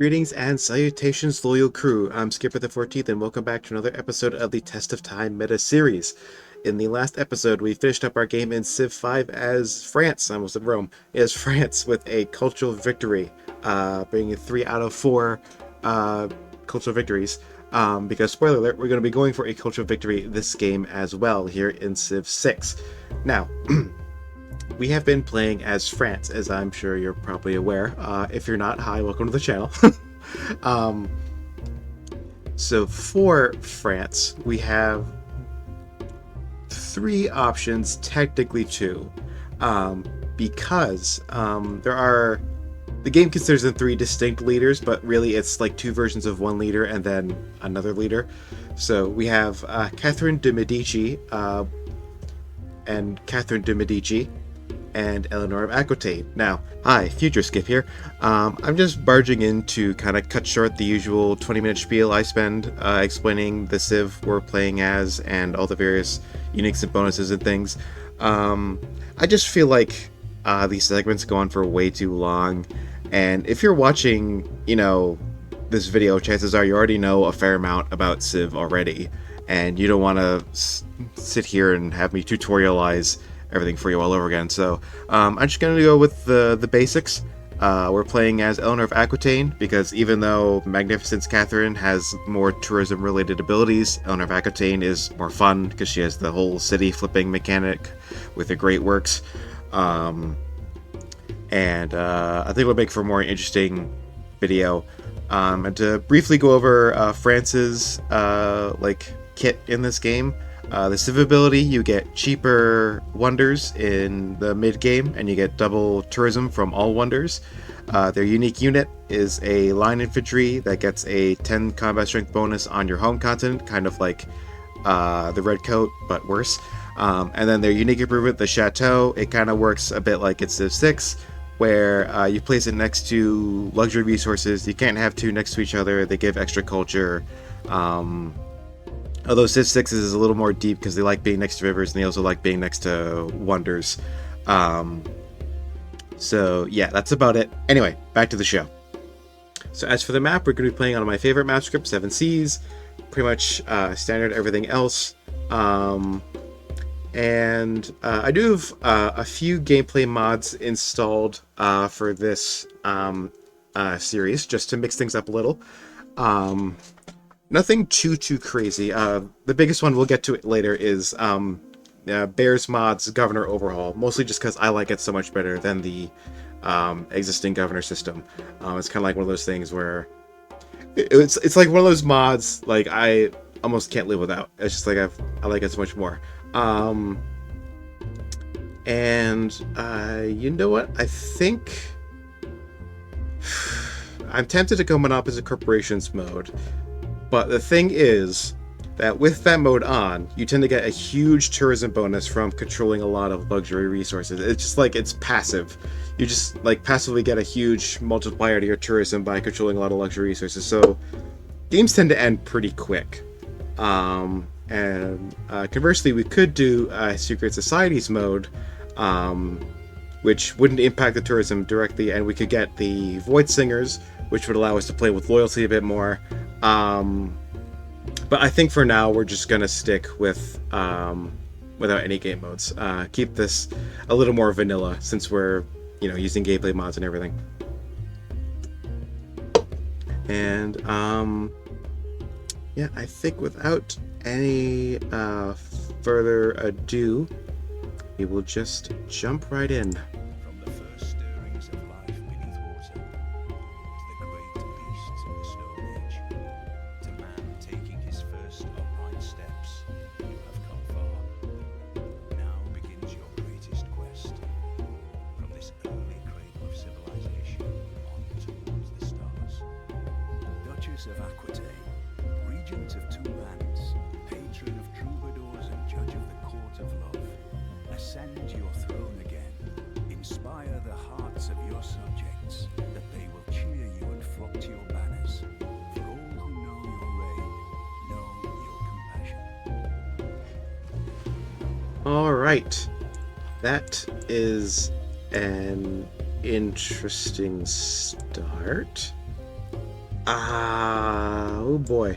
Greetings and salutations, loyal crew. I'm Skipper the 14th, and welcome back to another episode of the Test of Time Metaseries. In the last episode, we finished up our game in Civ 5 as France, I almost said Rome, as France with a cultural victory, bringing 3 out of 4 cultural victories. Because, spoiler alert, we're going to be going for a cultural victory this game as well, here in Civ 6. Now, we have been playing as France, as I'm sure you're probably aware. If you're not, hi, welcome to the channel. um, so for France, we have 3 options, technically 2, because the game considers them 3 distinct leaders, but really it's like 2 versions of one leader and then another leader. So we have Catherine de Medici and Catherine de Medici and Eleanor of Aquitaine. Now, hi, Future Skip here. I'm just barging in to kind of cut short the usual 20-minute spiel I spend explaining the Civ we're playing as and all the various uniques and bonuses and things. I just feel like these segments go on for way too long, and if you're watching, this video, chances are you already know a fair amount about Civ already, and you don't want to sit here and have me tutorialize everything for you all over again. So I'm just going to go with the basics. We're playing as Eleanor of Aquitaine because even though Magnificence Catherine has more tourism related abilities, Eleanor of Aquitaine is more fun because she has the whole city flipping mechanic with the great works. And I think it'll make for a more interesting video. And to briefly go over France's kit in this game. The Civ ability, you get cheaper wonders in the mid-game, and you get double tourism from all wonders. Their unique unit is a line infantry that gets a 10 combat strength bonus on your home continent, kind of like the Red Coat, but worse. And then their unique improvement, the Chateau, it kind of works a bit like it's Civ 6, where you place it next to luxury resources. You can't have 2 next to each other. They give extra culture. Although Civ 6 is a little more deep because they like being next to rivers and they also like being next to wonders. So yeah, that's about it. Anyway, back to the show. So as for the map, we're going to be playing on my favorite map script, 7 Seas. Pretty much standard everything else. And I do have a few gameplay mods installed for this series, just to mix things up a little. Nothing too crazy. The biggest one we'll get to it later is Bears Mod's Governor Overhaul, mostly just because I like it so much better than the existing governor system. It's kind of like one of those things where it's like one of those mods like I almost can't live without. It's just like I like it so much more. You know what? I think I'm tempted to go Monopolies Corporations mode. But the thing is that with that mode on, you tend to get a huge tourism bonus from controlling a lot of luxury resources. It's just like, it's passive. You just like passively get a huge multiplier to your tourism by controlling a lot of luxury resources. So games tend to end pretty quick. Conversely, we could do Secret Societies mode, which wouldn't impact the tourism directly, and we could get the Void Singers, which would allow us to play with loyalty a bit more. But I think for now we're just gonna stick with without any game modes. Keep this a little more vanilla since we're using gameplay mods and everything. And yeah, I think without any further ado, we will just jump right in. From the first stirrings of life beneath water, to the great beasts of the Stone Age, to man taking his first upright steps, you have come far. Now begins your greatest quest. From this early cradle of civilization on towards the stars. Duchess of Aquitaine, regent of 2 lands, patron of troubadours and judge of the court of love, ascend your throne again. Inspire the hearts of your subjects, that they will cheer you and flock to your banners. For all who know your reign, know your compassion. Alright. That is an interesting start. Oh boy.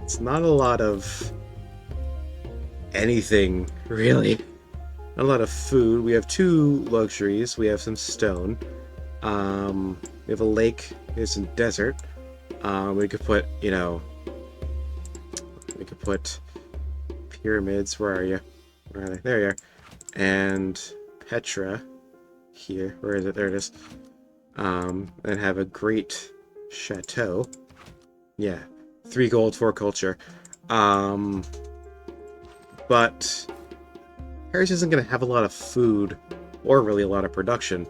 It's not a lot of anything, really. Not a lot of food. We have 2 luxuries. We have some stone. We have a lake. There's some desert. We could put, we could put pyramids. Where are you? Where are they? There you are. And Petra here. Where is it? There it is. And have a great chateau. Yeah. 3 gold, 4 culture. But Paris isn't going to have a lot of food or really a lot of production.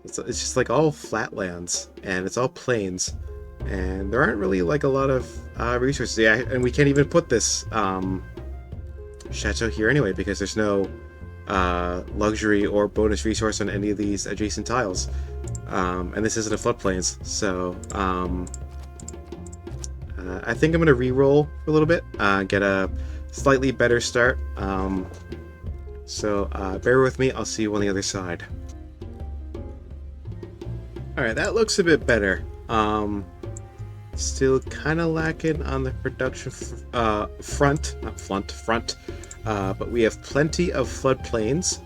It's just like all flatlands and it's all plains, and there aren't really like a lot of resources. Yeah, and we can't even put this chateau here anyway because there's no luxury or bonus resource on any of these adjacent tiles. And this isn't a floodplains, so I think I'm going to re-roll for a little bit, get a slightly better start. So bear with me, I'll see you on the other side. Alright, that looks a bit better. Still kind of lacking on the production front, but we have plenty of floodplains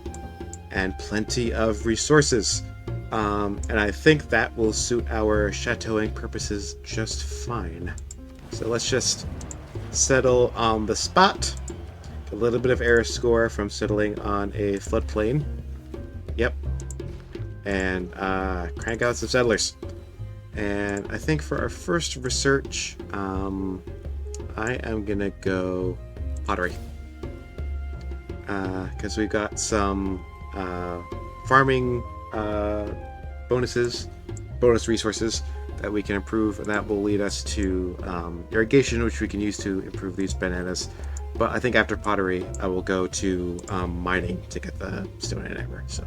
and plenty of resources. And I think that will suit our chateauing purposes just fine. So let's just settle on the spot. A little bit of error score from settling on a floodplain. Yep. And crank out some settlers. And I think for our first research, I am gonna go pottery. Because we've got some farming bonus resources that we can improve, and that will lead us to irrigation, which we can use to improve these bananas. But I think after pottery, I will go to mining to get the stone and amber. So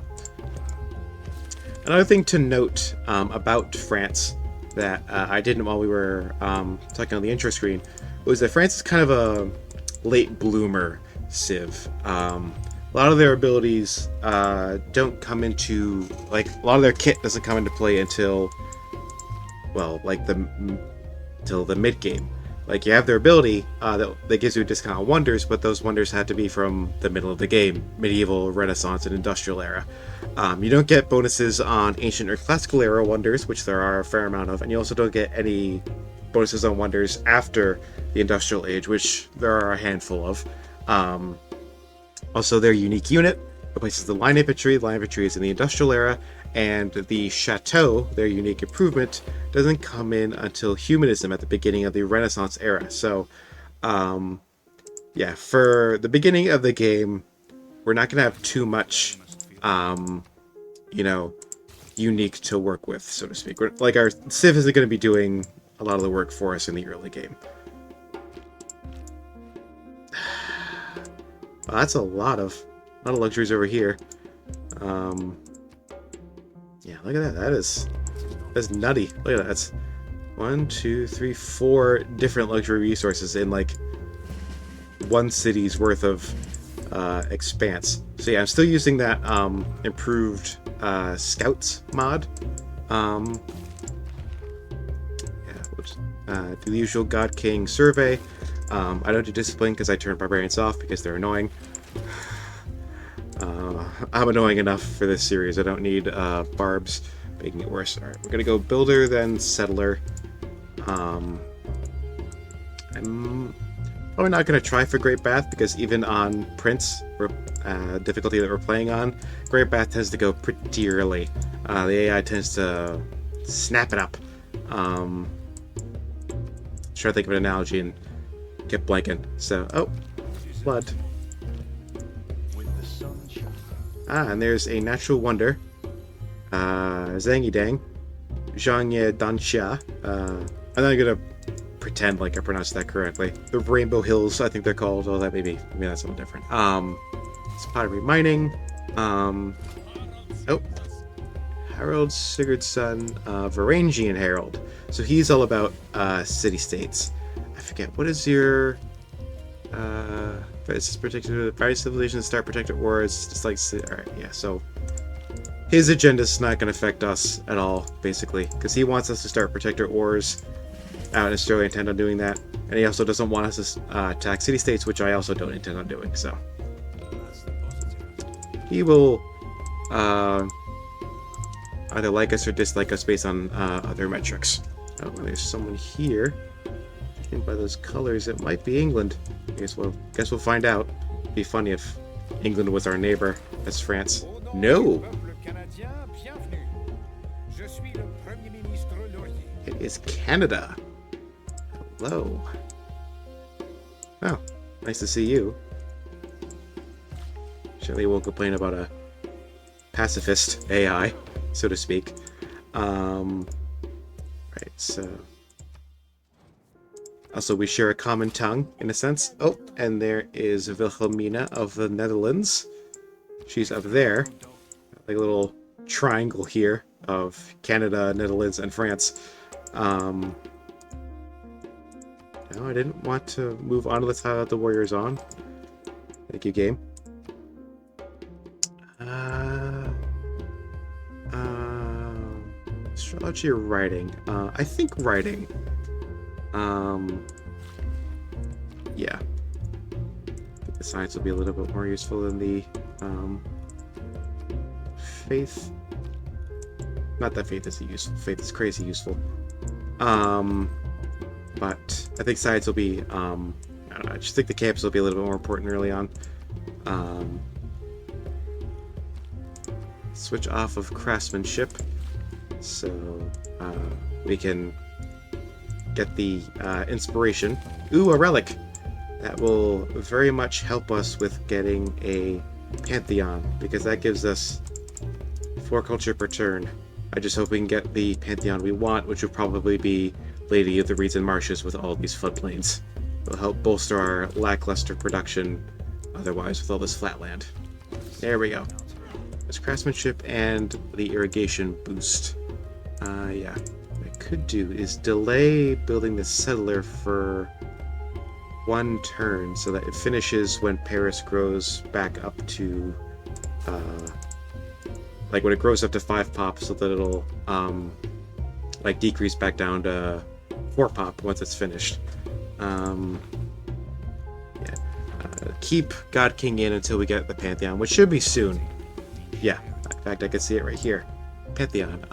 another thing to note about France that I didn't while we were talking on the intro screen was that France is kind of a late bloomer civ. A lot of their abilities don't come into, like, a lot of their kit doesn't come into play until, well, like till the mid game. Like, you have their ability that gives you a discount on wonders, but those wonders had to be from the middle of the game, medieval, Renaissance, and industrial era. You don't get bonuses on ancient or classical era wonders, which there are a fair amount of, and you also don't get any bonuses on wonders after the industrial age, which there are a handful of. Also, their unique unit replaces the line infantry. Line infantry is in the industrial era, and the chateau, their unique improvement, doesn't come in until humanism at the beginning of the Renaissance era. So, yeah, for the beginning of the game, we're not going to have too much, unique to work with, so to speak. Like, our Civ isn't going to be doing a lot of the work for us in the early game. Well, that's a lot of luxuries over here. Yeah, look at that. That's nutty. Look at that. That's 1, 2, 3, 4 different luxury resources in like one city's worth of expanse. So yeah, I'm still using that improved scouts mod. Yeah, do the usual God King survey. I don't do discipline because I turn barbarians off because they're annoying. I'm annoying enough for this series. I don't need barbs making it worse. Alright, we're gonna go builder, then settler. I'm probably not gonna try for Great Bath because even on Prince difficulty that we're playing on, Great Bath tends to go pretty early. The AI tends to snap it up. Try to think of an analogy and get blanking. So, oh, flood. And there's a natural wonder. Zangidang. Zhangye Danxia. I'm not gonna pretend like I pronounced that correctly. The Rainbow Hills, I think they're called. Oh, that maybe that's something different. It's pottery mining. Oh, Harold Sigurdsson, Varangian Herald. So he's all about city-states. I forget, what is your this is protected various civilizations start protected wars, just like, alright, yeah, so his agenda's not going to affect us at all, basically, because he wants us to start Protector Ores out in Australia. Intend on doing that, and he also doesn't want us to attack city-states, which I also don't intend on doing. So That's the positive. he will either like us or dislike us based on other metrics. Oh, there's someone here. And by those colors, it might be England. Guess we'll find out. It'd be funny if England was our neighbor. That's France. No, it is Canada. Hello. Oh, nice to see you. Surely won't complain about a pacifist AI, so to speak. Right, so... Also, we share a common tongue, in a sense. Oh, and there is Wilhelmina of the Netherlands. She's up there. Like a little triangle here of Canada, Netherlands, and France. No, I didn't want to move on to the tile that the warrior's on. Thank you, game. Astrology or writing? I think writing. Yeah. I think the science will be a little bit more useful than the, faith. Not that faith isn't useful. Faith is crazy useful. But I think science will be, I don't know, I just think the campus will be a little bit more important early on. Switch off of craftsmanship. So, we can get the inspiration. Ooh, a relic! That will very much help us with getting a Pantheon, because that gives us 4 culture per turn. I just hope we can get the Pantheon we want, which would probably be Lady of the Reeds and Marshes with all these floodplains. It'll help bolster our lackluster production otherwise with all this flatland. There we go. There's craftsmanship and the irrigation boost. Yeah. Could do is delay building the settler for 1 turn so that it finishes when Paris grows back up to like when it grows up to 5 pop, so that it'll like decrease back down to 4 pop once it's finished. Yeah. Keep God King in until we get the Pantheon, which should be soon. Yeah, in fact I can see it right here. Pantheon.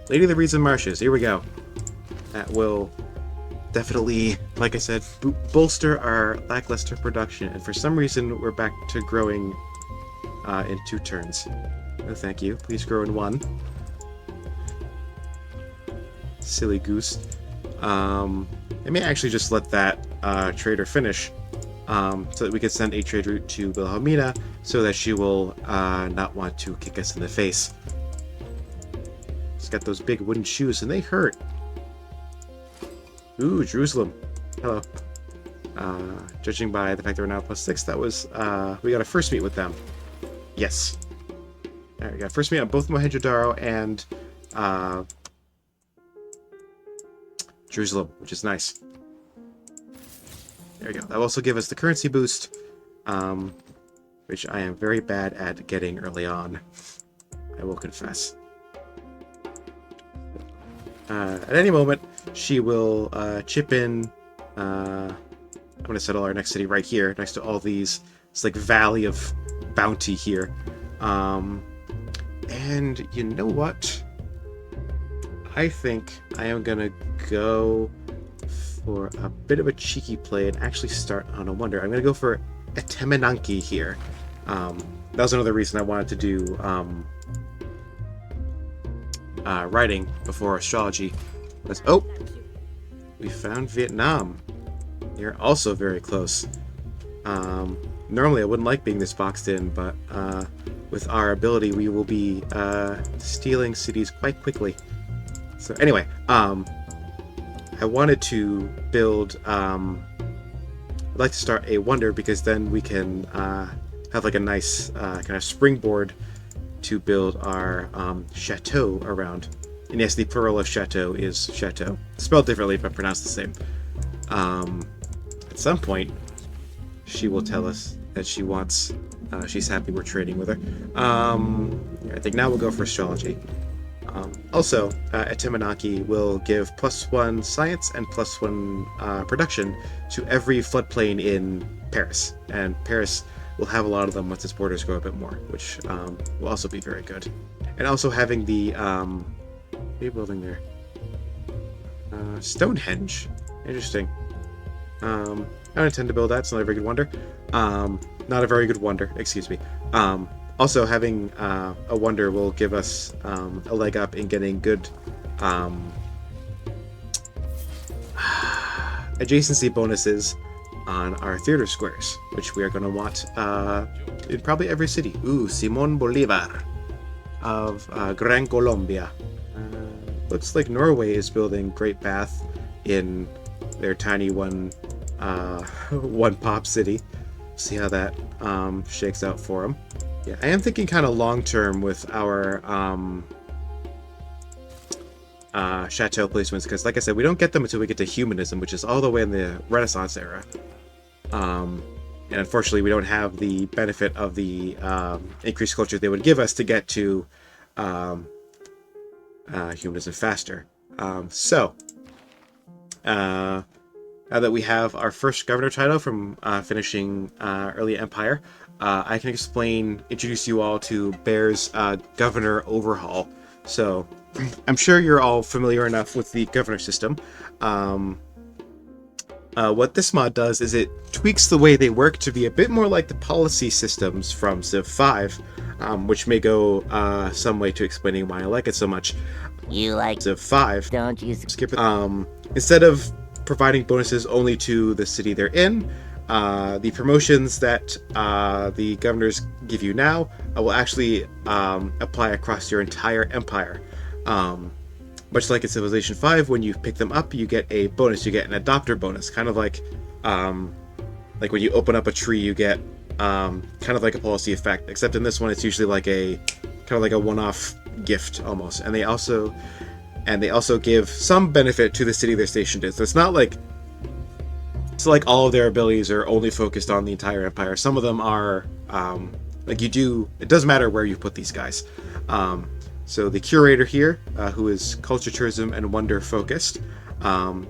Lady of the Reeds and Marshes. Here we go. That will definitely, like I said, bolster our lackluster production. And for some reason, we're back to growing in 2 turns. No, thank you. Please grow in 1. Silly goose. I may actually just let that trader finish, so that we can send a trade route to Wilhelmina, so that she will not want to kick us in the face. It's got those big wooden shoes, and they hurt. Ooh, Jerusalem. Hello. Judging by the fact that we're now +6, that was, we got a first meet with them. Yes. Alright, we got first meet on both Mohenjo-Daro and, Jerusalem, which is nice. There we go. That will also give us the currency boost, which I am very bad at getting early on. I will confess. At any moment, she will chip in. I'm going to settle our next city right here, next to all these. It's like valley of bounty here. And you know what? I think I am going to go for a bit of a cheeky play and actually start on a wonder. I'm going to go for a Temenanki here. That was another reason I wanted to do writing before astrology. Was, oh, we found Vietnam. You're also very close. Normally I wouldn't like being this boxed in, but with our ability we will be stealing cities quite quickly. So anyway, I wanted to build, I'd like to start a wonder, because then we can have like a nice kind of springboard to build our chateau around. And yes, the plural of chateau is chateau. Spelled differently, but pronounced the same. At some point, she will tell us that she wants. She's happy we're trading with her. I think now we'll go for astrology. Also, Etemenaki will give +1 science and +1 production to every floodplain in Paris. And Paris will have a lot of them once its borders grow a bit more, which will also be very good. And also having the... what are you building there? Stonehenge. Interesting. I don't intend to build that. It's not a very good wonder. Not a very good wonder, excuse me. Also, having a wonder will give us a leg up in getting good adjacency bonuses on our theater squares, which we are going to want in probably every city. Ooh, Simon Bolivar of Gran Colombia. Looks like Norway is building Great Bath in their tiny one pop city. See how that shakes out for them. Yeah, I am thinking kind of long term with our chateau placements, because like I said, we don't get them until we get to humanism, which is all the way in the Renaissance era. And unfortunately, we don't have the benefit of the increased culture they would give us to get to humanism faster. Now that we have our first governor title from finishing early Empire, I can introduce you all to Bear's governor overhaul. So I'm sure you're all familiar enough with the governor system. What this mod does is it tweaks the way they work to be a bit more like the policy systems from Civ 5, which may go some way to explaining why I like it so much. You like Civ 5, don't you? skip it. Instead of providing bonuses only to the city they're in, the promotions that the governors give you now will actually apply across your entire empire. Much like in Civilization 5, when you pick them up, you get a bonus. You get an adopter bonus, kind of like when you open up a tree, you get kind of like a policy effect. Except in this one, it's usually like a one-off gift almost. And they also give some benefit to the city they're stationed in. So it's not like all of their abilities are only focused on the entire empire. Some of them are it doesn't matter where you put these guys. So the curator here, who is culture, tourism, and wonder focused,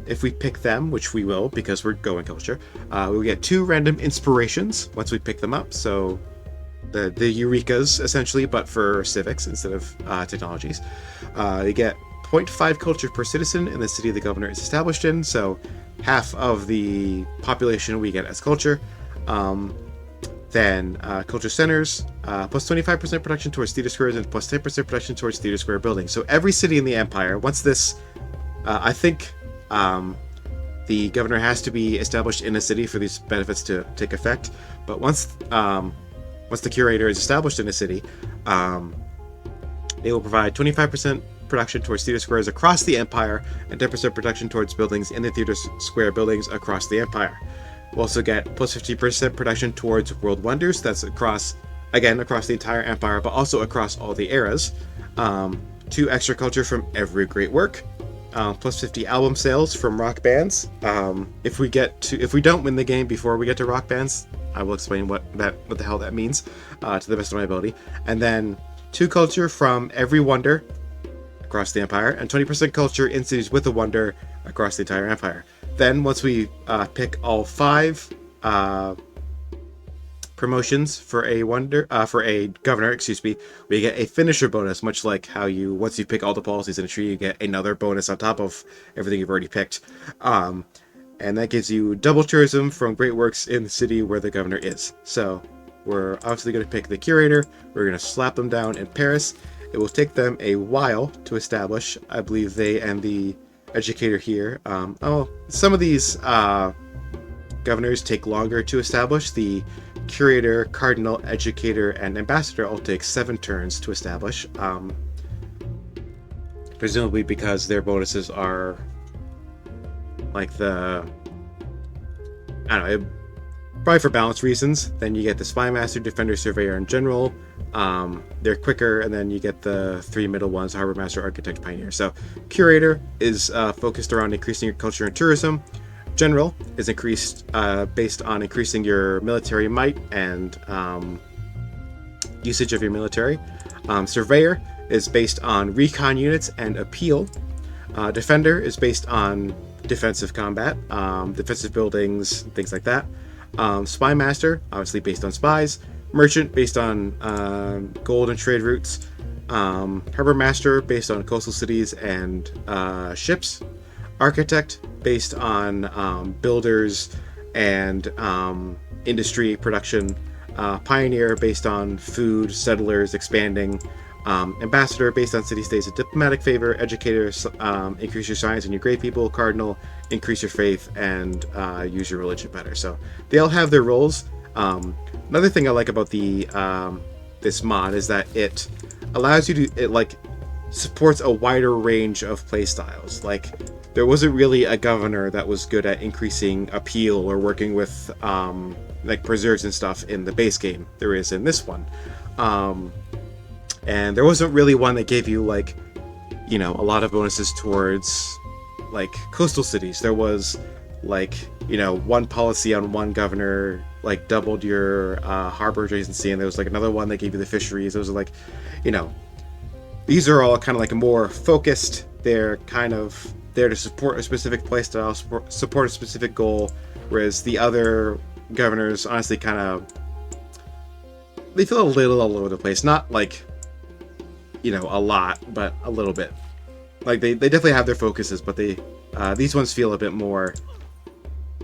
if we pick them, which we will because we're going culture, we'll get 2 random inspirations once we pick them up. So the Eurekas, essentially, but for civics instead of technologies. They get 0.5 culture per citizen in the city the governor is established in, so half of the population we get as culture. Then culture centers, plus 25% production towards theater squares and plus 10% production towards theater square buildings. So every city in the empire, once this, I think the governor has to be established in a city for these benefits to take effect. But once the curator is established in a city, they will provide 25% production towards theater squares across the empire and 10% production towards buildings in the theater square buildings across the empire. We'll also get plus 50% production towards world wonders. That's across the entire empire, but also across all the eras. 2 extra culture from every great work. Plus 50 album sales from rock bands. If we don't win the game before we get to rock bands, I will explain what the hell that means to the best of my ability. And then 2 culture from every wonder across the empire, and 20% culture in cities with a wonder across the entire empire. Then once we pick all 5 promotions for a governor, we get a finisher bonus, much like how once you pick all the policies in a tree, you get another bonus on top of everything you've already picked. And that gives you double tourism from great works in the city where the governor is. So we're obviously going to pick the curator. We're going to slap them down in Paris. It will take them a while to establish. I believe they and the educator here. Some of these governors take longer to establish. The curator, cardinal, educator, and ambassador all take 7 turns to establish. Presumably because their bonuses are like probably for balance reasons. Then you get the spy master, defender, surveyor, and general. They're quicker, and then you get the 3 middle ones: harbor master, architect, pioneer. So curator is focused around increasing your culture and tourism. General is increased based on increasing your military might and usage of your military. Surveyor is based on recon units and appeal. Defender is based on defensive combat, defensive buildings, things like that. Spy Master, obviously based on spies. Merchant, based on gold and trade routes. Harbor Master, based on coastal cities and ships. Architect, based on builders and industry production. Pioneer, based on food, settlers, expanding. Ambassador, based on city-states of diplomatic favor. Educator, increase your science and your great people. Cardinal, increase your faith and use your religion better. So they all have their roles. Another thing I like about the this mod is that it allows you to, it like supports a wider range of playstyles. Like there wasn't really a governor that was good at increasing appeal or working with like preserves and stuff in the base game. There is in this one. And there wasn't really one that gave you like, you know, a lot of bonuses towards like coastal cities. There was like, you know, one policy on one governor like doubled your harbor adjacency, and there was like another one that gave you the fisheries. Those are like, you know, these are all kind of like more focused. They're kind of there to support a specific playstyle, support a specific goal, whereas the other governors honestly kind of, they feel a little all over the place. Not like, you know, a lot, but a little bit. Like they definitely have their focuses, but they these ones feel a bit more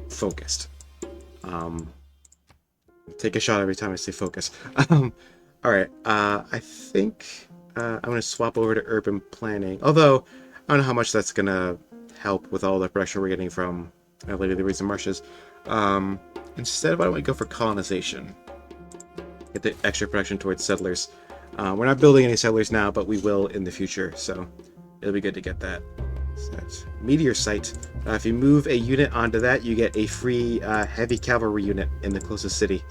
focused. Take a shot every time I say focus. All right, I think I'm gonna swap over to urban planning. Although I don't know how much that's gonna help with all the production we're getting from Lady of the Reeds and Marshes. Instead, why don't we go for colonization? Get the extra production towards settlers. We're not building any settlers now, but we will in the future, so it'll be good to get that. So that's meteor site. If you move a unit onto that, you get a free heavy cavalry unit in the closest city.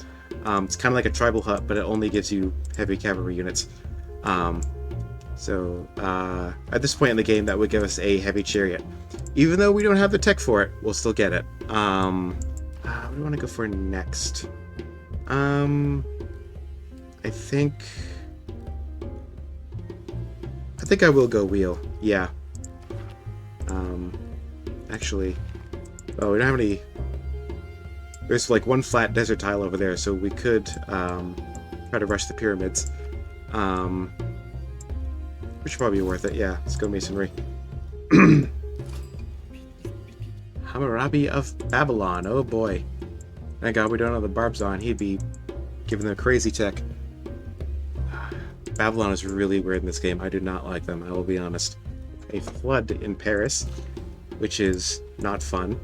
It's kind of like a tribal hut, but it only gives you heavy cavalry units. So at this point in the game, that would give us a heavy chariot. Even though we don't have the tech for it, we'll still get it. What do we want to go for next? I think I will go wheel. Yeah. Actually, oh, we don't have any. There's like one flat desert tile over there, so we could try to rush the pyramids. Which should probably be worth it. Yeah, let's go masonry. Hammurabi of Babylon. Oh boy. Thank God we don't have the barbs on. He'd be giving them crazy tech. Babylon is really weird in this game. I do not like them, I will be honest. A flood in Paris, which is not fun,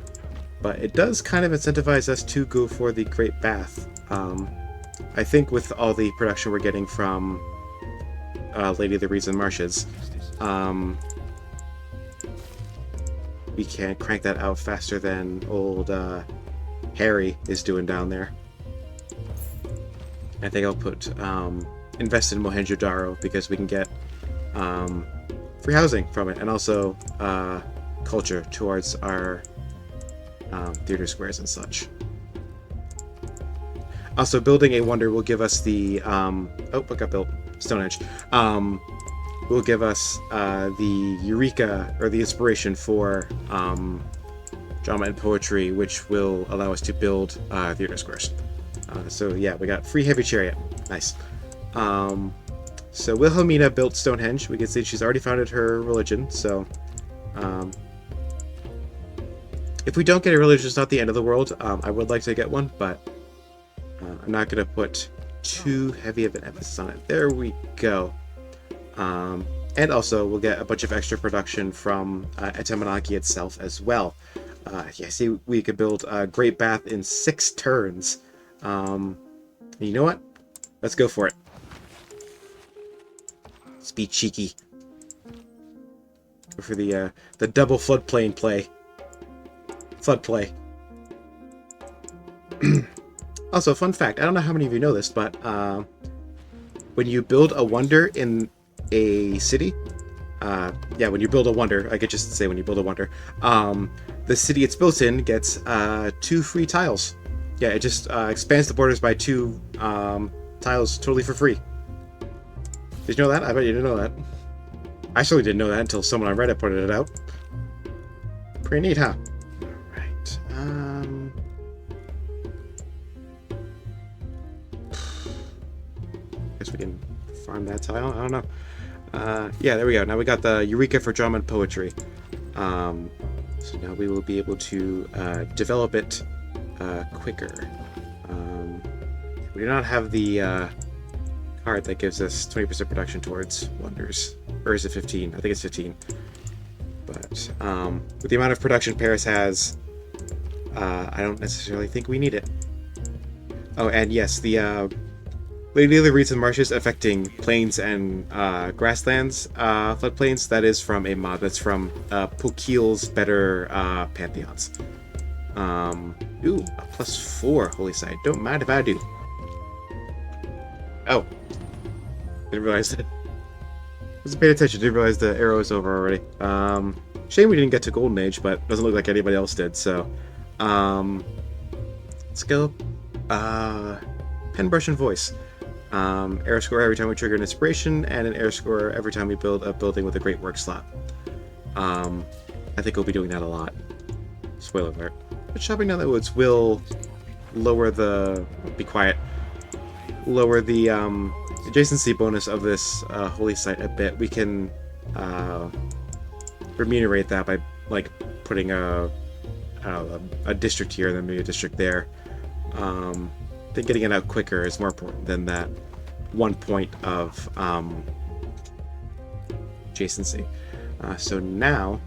but it does kind of incentivize us to go for the Great Bath. I think with all the production we're getting from Lady of the Reeds and Marshes, we can crank that out faster than old Harry is doing down there. I think I'll put invest in Mohenjo-Daro because we can get free housing from it, and also culture towards our theater squares and such. Also, building a wonder will give us the what got built? Stonehenge. Will give us the eureka, or the inspiration for drama and poetry, which will allow us to build theater squares. So yeah, we got free heavy chariot. Nice. So Wilhelmina built Stonehenge. We can see she's already founded her religion, so if we don't get a religion, it's not the end of the world. I would like to get one, but I'm not going to put too heavy of an emphasis on it. There we go. And also, we'll get a bunch of extra production from Etemonaki itself as well. Yeah, see, we could build a Great Bath in 6 turns. You know what? Let's go for it. Let's be cheeky. Go for the double floodplain play. Flood play. Also, fun fact, I don't know how many of you know this, but when you build a wonder in a city, yeah, when you build a wonder, I could just say when you build a wonder, the city it's built in gets 2 free tiles. Yeah, it just expands the borders by 2 tiles totally for free. Did you know that? I bet you didn't know that. I certainly didn't know that until someone on Reddit pointed it out. Pretty neat, huh? Alright, guess we can farm that tile. I don't know. Yeah, there we go. Now we got the Eureka for Drama and Poetry. So now we will be able to develop it quicker. We do not have the card that gives us 20% production towards wonders. Or is it 15? I think it's 15. But with the amount of production Paris has, I don't necessarily think we need it. Oh, and yes, the Lady Reeds and Marshes affecting plains and grasslands, floodplains, that is from a mod. That's from Pokil's Better Pantheons. Ooh, a +4 Holy Site. Don't mind if I do. Oh. Didn't realize that. Wasn't paying attention, didn't realize the arrow is over already. Shame we didn't get to Golden Age, but doesn't look like anybody else did, so. Let's go. Pen, Brush, and Voice. Air score every time we trigger an inspiration, and an air score every time we build a building with a great work slot. I think we'll be doing that a lot. Spoiler alert. But chopping down the woods will lower the... Be quiet. Lower the adjacency bonus of this holy site a bit. We can remunerate that by like putting a district here and then maybe a district there. I think getting it out quicker is more important than that 1 point of adjacency. So now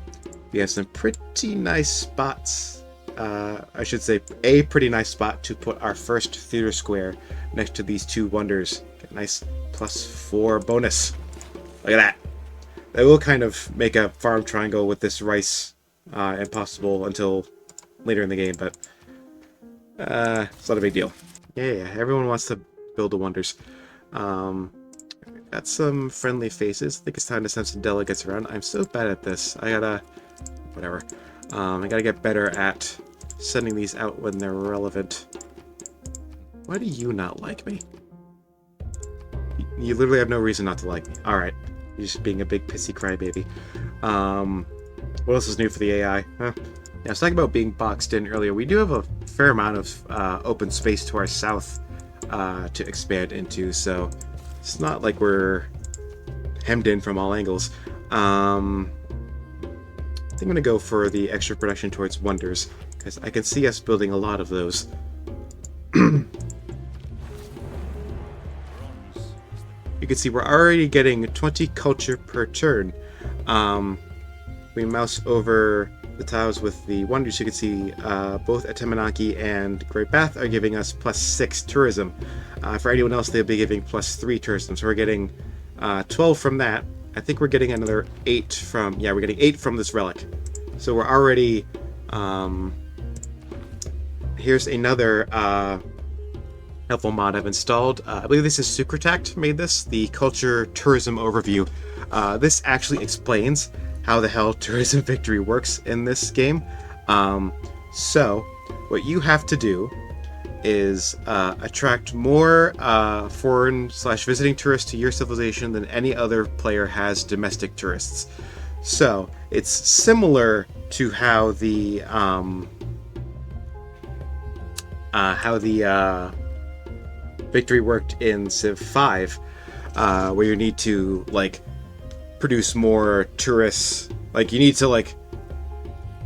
we have some pretty nice spots. I should say a pretty nice spot to put our first theater square next to these 2 wonders. Get a nice +4 bonus. Look at that. That will kind of make a farm triangle with this rice impossible until later in the game, but it's not a big deal. Yeah, everyone wants to build the wonders. Got some friendly faces. I think it's time to send some delegates around. I'm so bad at this. I gotta... whatever. I gotta get better at sending these out when they're relevant. Why do you not like me? You literally have no reason not to like me. Alright. You're just being a big pissy crybaby. What else is new for the AI? Huh? Yeah, I was talking about being boxed in earlier. We do have a fair amount of open space to our south to expand into, so it's not like we're hemmed in from all angles. I think I'm going to go for the extra production towards wonders, because I can see us building a lot of those. You can see we're already getting 20 culture per turn. We mouse over the tiles with the wonders. You can see both Etemenaki and Great Bath are giving us +6 tourism. For anyone else, they'll be giving +3 tourism. So we're getting 12 from that. I think we're getting another 8 from... yeah, we're getting 8 from this relic. So we're already... here's another helpful mod I've installed. I believe this is Sucretact made this, the Culture Tourism Overview. This actually explains how the hell Tourism Victory works in this game. So, what you have to do is attract more foreign/visiting tourists to your civilization than any other player has domestic tourists. So, it's similar to how the Victory worked in Civ 5, where you need to like produce more tourists. Like you need to like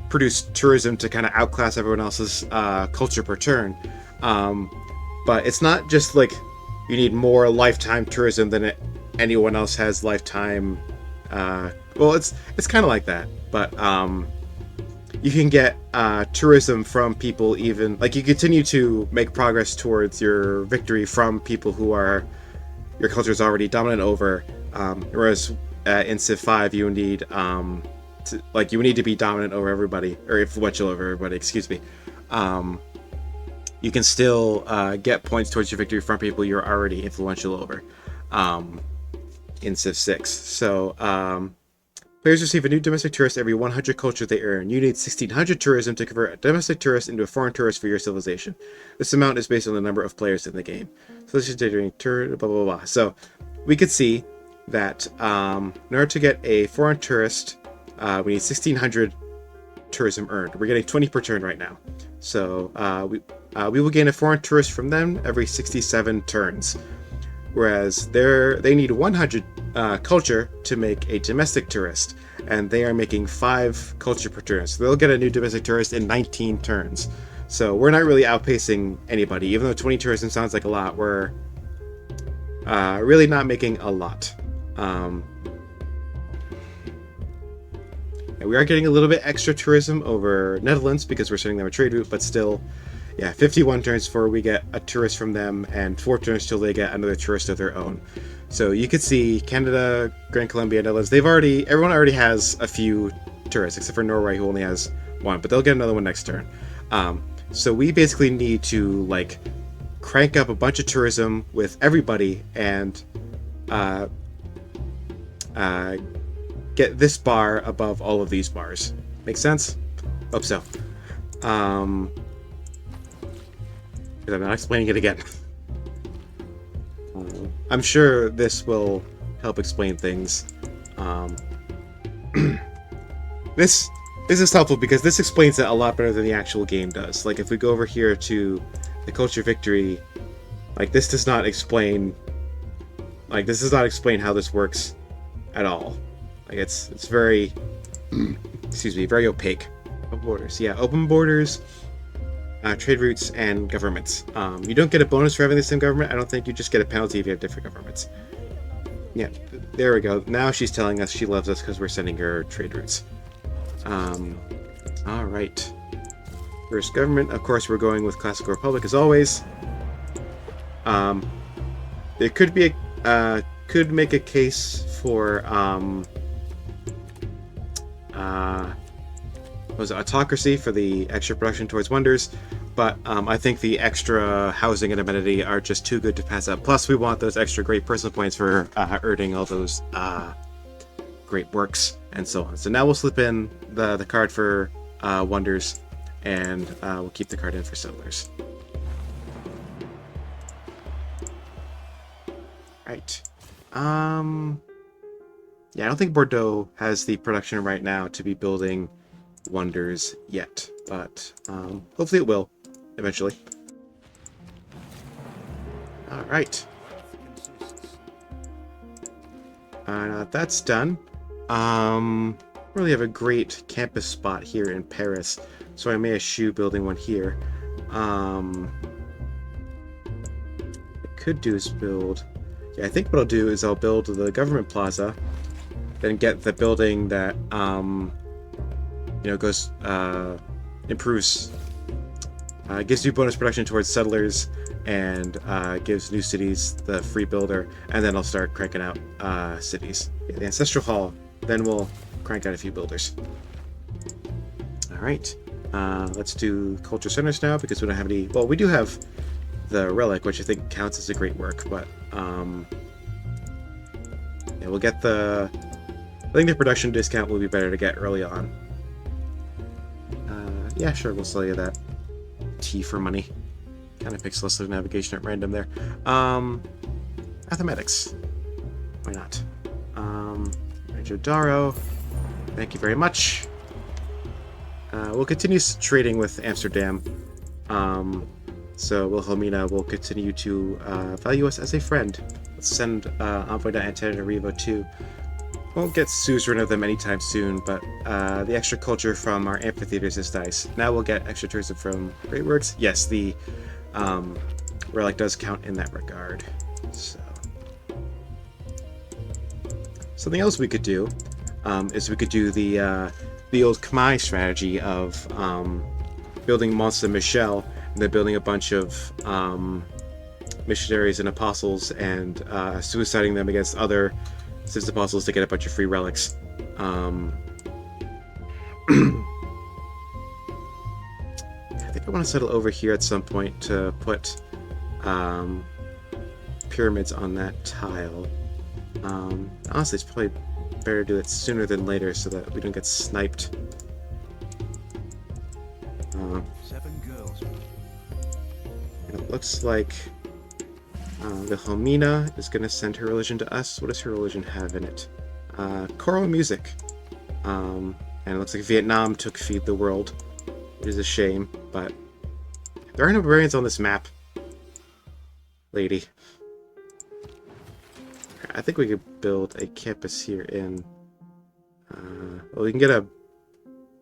produce tourism to kind of outclass everyone else's culture per turn. But it's not just like you need more lifetime tourism than anyone else has lifetime. Well, it's kind of like that, but you can get tourism from people even... like, you continue to make progress towards your victory from people who are... your culture is already dominant over, whereas in Civ 5 you need... you need to be dominant over everybody, or influential over everybody, excuse me. You can still get points towards your victory from people you're already influential over in Civ 6. So, Players receive a new domestic tourist every 100 culture they earn. You need 1,600 tourism to convert a domestic tourist into a foreign tourist for your civilization. This amount is based on the number of players in the game. So let's just do during tour, blah, blah, blah. So we could see that in order to get a foreign tourist, we need 1,600 tourism earned. We're getting 20 per turn right now. So we will gain a foreign tourist from them every 67 turns. Whereas they need 100 culture to make a domestic tourist, and they are making 5 culture per turn. So they'll get a new domestic tourist in 19 turns. So we're not really outpacing anybody. Even though 20 tourism sounds like a lot, we're really not making a lot. And we are getting a little bit extra tourism over Netherlands because we're sending them a trade route, but still, yeah, 51 turns before we get a tourist from them, and 4 turns till they get another tourist of their own. So you could see Canada, Grand Columbia, Netherlands, everyone already has a few tourists, except for Norway, who only has 1, but they'll get another one next turn. So we basically need to, like, crank up a bunch of tourism with everybody and get this bar above all of these bars. Make sense? Hope so. I'm not explaining it again. I'm sure this will help explain things. This is helpful because this explains it a lot better than the actual game does. Like, if we go over here to the culture victory, like, this does not explain how this works at all. Like, it's very excuse me, very opaque. Open borders. Yeah, open borders, trade routes, and governments. You don't get a bonus for having the same government. I don't think. You just get a penalty if you have different governments. Yeah, there we go. Now she's telling us she loves us because we're sending her trade routes. All right. First government. Of course, we're going with Classical Republic as always. There could be could make a case for was it autocracy for the extra production towards wonders, but I think the extra housing and amenity are just too good to pass up. Plus, we want those extra great personal points for earning all those great works and so on. So now we'll slip in the card for wonders, and we'll keep the card in for settlers. Right. Yeah, I don't think Bordeaux has the production right now to be building wonders yet, but hopefully it will eventually. All right. That's done. Really have a great campus spot here in Paris, so I may eschew building one here. What I could do is build. Yeah, I think what I'll do is I'll build the government plaza, then get the building that goes improves, gives you bonus production towards settlers, and gives new cities the free builder, and then I'll start cranking out cities. Yeah, the ancestral hall. Then we'll crank out a few builders. All right, let's do culture centers now because we don't have any. Well, we do have the relic, which I think counts as a great work, but yeah, we'll get the. I think the production discount will be better to get early on. Yeah, sure, we'll sell you that T for money. Kind of picks list of navigation at random there. Mathematics. Why not? Jodaro. Thank you very much. We'll continue trading with Amsterdam. So Wilhelmina will continue to value us as a friend. Let's send Envoy to Antananarivo too. Won't get suzerain of them anytime soon, but the extra culture from our amphitheaters is nice. Now we'll get extra tourism from Great Works. Yes, the relic does count in that regard. So something else we could do is we could do the old Khmer strategy of building Mont Saint Michel and then building a bunch of missionaries and apostles and suiciding them against other Six Apostles to get a bunch of free relics. I think I want to settle over here at some point to put pyramids on that tile. Honestly, it's probably better do it sooner than later so that we don't get sniped. 7 girls. It looks like Wilhelmina is going to send her religion to us. What does her religion have in it? Choral music. And it looks like Vietnam took Feed the World, which is a shame, but there are no barbarians on this map, lady. I think we could build a campus here in... well, we can get a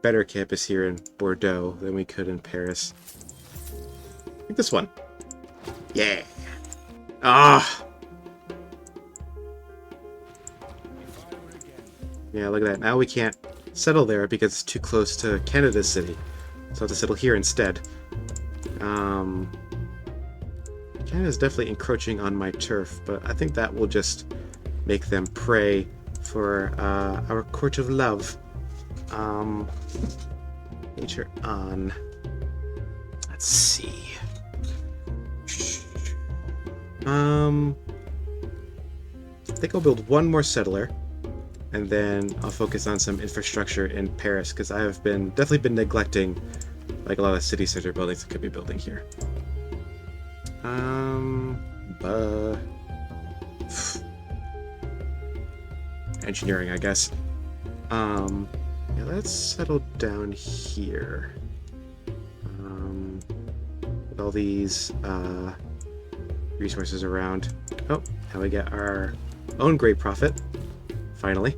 better campus here in Bordeaux than we could in Paris. I think this one. Yeah! Ah! Yeah, look at that. Now we can't settle there because it's too close to Canada's city. So I have to settle here instead. Canada's definitely encroaching on my turf, but I think that will just make them pray for our court of love. Nature on. Let's see. I think I'll build one more settler, and then I'll focus on some infrastructure in Paris, because I have definitely been neglecting like a lot of city center buildings I could be building here. Engineering, I guess. Yeah, let's settle down here. With all these resources around. Oh, now we get our own great profit. Finally.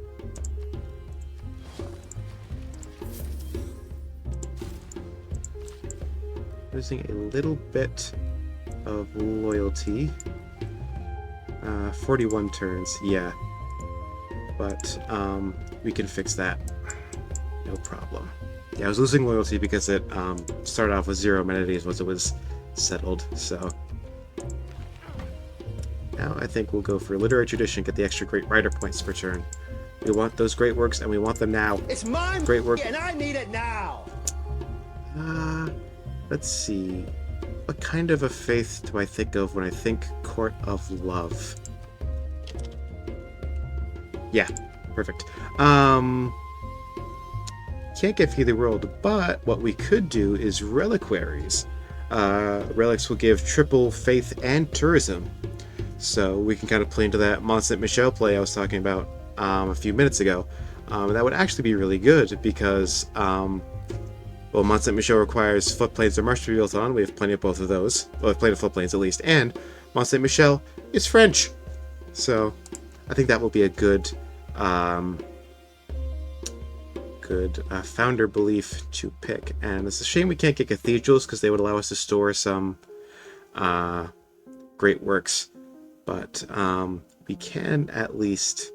Losing a little bit of loyalty. 41 turns, yeah. But we can fix that. No problem. Yeah, I was losing loyalty because it started off with 0 amenities once it was settled, so... Now I think we'll go for literary tradition, get the extra great writer points per turn. We want those great works, and we want them now. It's mine, great work, and I need it now. Let's see. What kind of a faith do I think of when I think Court of Love? Yeah, perfect. Can't get Feed the World, but what we could do is reliquaries. Relics will give triple faith and tourism. So we can kind of play into that Mont Saint-Michel play I was talking about a few minutes ago. That would actually be really good because, well, Mont Saint-Michel requires floodplains or marsh to be built on. We have plenty of both of those. Well, we've plenty of floodplains at least. And Mont Saint-Michel is French. So I think that will be a good, founder belief to pick. And it's a shame we can't get cathedrals because they would allow us to store some great works. But we can at least...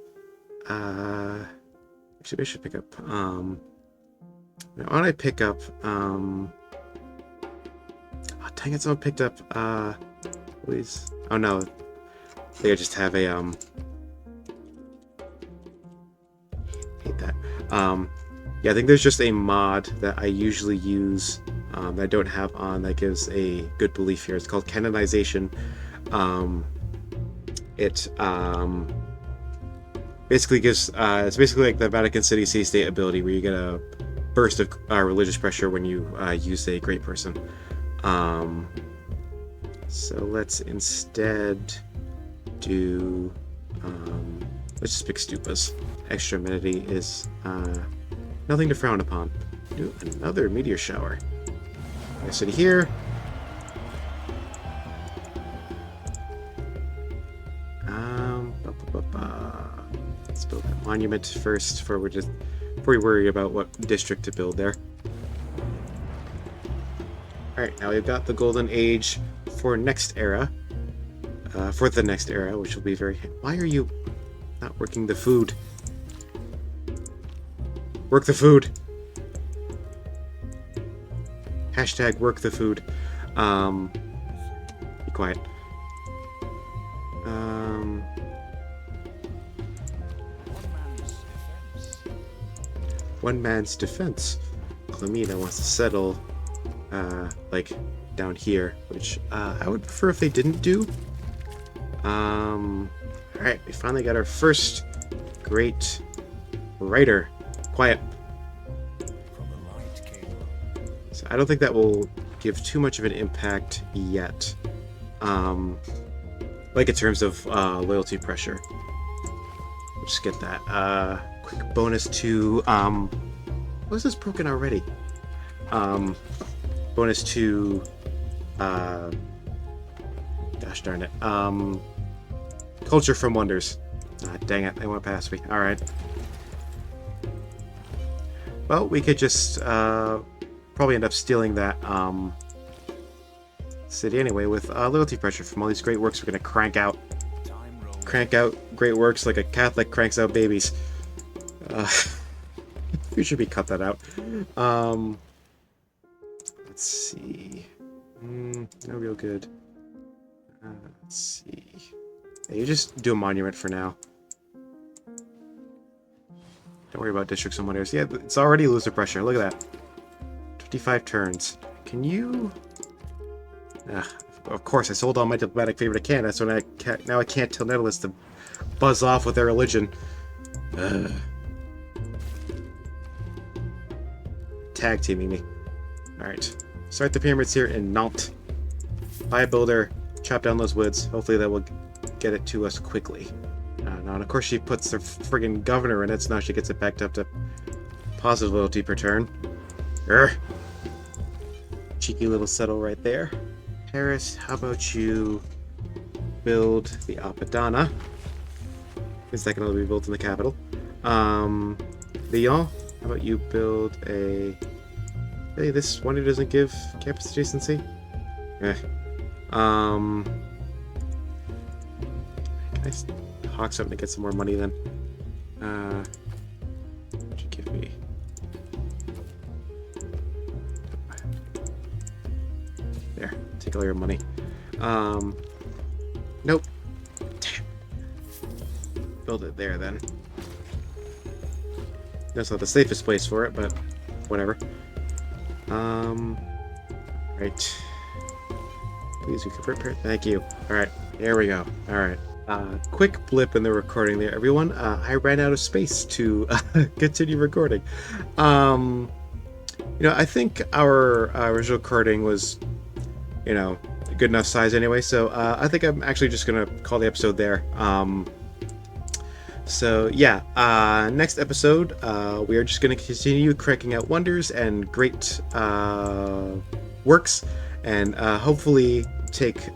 actually, I should pick up... Why don't I pick up... oh, dang it, someone picked up... please... Oh, no. I think I just have a... hate that. Yeah, I think there's just a mod that I usually use that I don't have on that gives a good belief here. It's called Canonization. It basically gives it's basically like the Vatican City State ability where you get a burst of religious pressure when you use a great person. So let's instead do let's just pick stupas. Extra amenity is nothing to frown upon. Do another meteor shower. I city here. Let's build that monument first before we worry about what district to build there. Alright, now we've got the golden age for next era. For the next era, which will be very... Why are you not working the food? Work the food! Hashtag work the food. Be quiet. One man's defense. Clamina wants to settle, like, down here, which I would prefer if they didn't do. Alright, we finally got our first great Writer. Quiet. From the light came So I don't think that will give too much of an impact yet. Like in terms of loyalty pressure. We'll just get that. Quick bonus to was this broken already? Bonus to gosh darn it. Culture from Wonders. Ah, dang it, they went past me. Alright. Well, we could just probably end up stealing that city anyway with loyalty pressure from all these great works we're gonna crank out. Crank out great works like a Catholic cranks out babies. We should be cut that out. Let's see. No real good. Let's see. Yeah, you just do a monument for now. Don't worry about districts and wonders. Yeah, it's already loser pressure. Look at that. 25 turns. Can you... of course, I sold all my diplomatic favor to Canada, so now I can't tell Netherlands to buzz off with their religion. Tag teaming me. Alright. Start the pyramids here in Nantes. Buy a builder, chop down those woods. Hopefully that will get it to us quickly. No, and of course she puts her friggin' governor in it, so now she gets it backed up to positive loyalty per turn. Cheeky little settle right there. Paris, how about you build the Apadana? Is that going to be built in the capital? Lyon, how about you build a... Hey, this wonder doesn't give campus adjacency? Can I hawk something to get some more money then? What'd you give me? There, take all your money. Nope. Damn. Build it there then. That's not the safest place for it, but whatever. Right. Please recuperate. Thank you. Alright, there we go. Alright. Quick blip in the recording there, everyone. I ran out of space to continue recording. You know, I think our original recording was, you know, a good enough size anyway, so I think I'm actually just gonna call the episode there. So yeah, next episode, we are just gonna continue cranking out wonders and great works, and hopefully take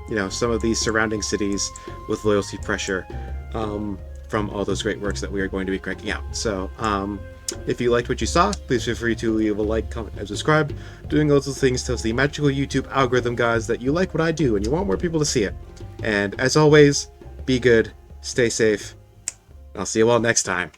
you know, some of these surrounding cities with loyalty pressure from all those great works that we are going to be cranking out. So if you liked what you saw, please feel free to leave a like, comment, and subscribe. Doing those things tells the magical YouTube algorithm gods that you like what I do and you want more people to see it. And as always, be good, stay safe. I'll see you all next time.